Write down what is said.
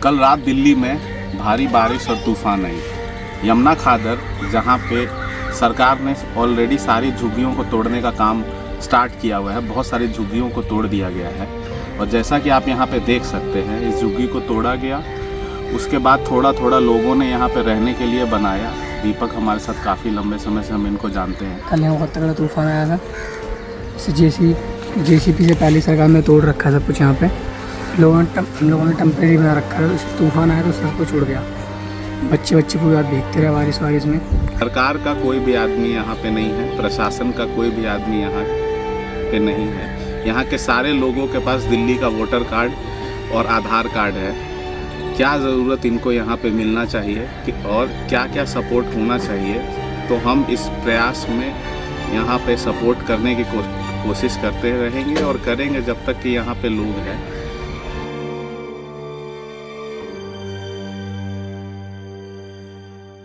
कल रात दिल्ली में भारी बारिश और तूफान आई। यमुना खादर जहां पे सरकार ने ऑलरेडी सारी झुग्गियों को तोड़ने का काम स्टार्ट किया हुआ है, बहुत सारी झुग्गियों को तोड़ दिया गया है। और जैसा कि आप यहां पे देख सकते हैं, इस झुग्गी को तोड़ा गया, उसके बाद थोड़ा थोड़ा लोगों ने यहाँ पे रहने के लिए बनाया। दीपक हमारे साथ काफ़ी लंबे समय से हम इनको जानते हैं। कल यहाँ बहुत तगड़ा तूफान आया था, इसे जेसीपी से पहले सरकार ने तोड़ रखा सब कुछ। यहाँ पे हम लोगों ने टेम्परेरी बना रखा है। तूफान आया तो सब कुछ उड़ गया। बच्चे पूरी रात भीगते रहे बारिश में। सरकार का कोई भी आदमी यहाँ पे नहीं है, प्रशासन का कोई भी आदमी यहाँ पे नहीं है। यहाँ के सारे लोगों के पास दिल्ली का वोटर कार्ड और आधार कार्ड है। क्या ज़रूरत इनको यहाँ पे मिलना चाहिए कि और क्या क्या सपोर्ट होना चाहिए, तो हम इस प्रयास में यहाँ पे सपोर्ट करने की कोशिश करते रहेंगे और करेंगे जब तक कि यहाँ पे लोग हैं।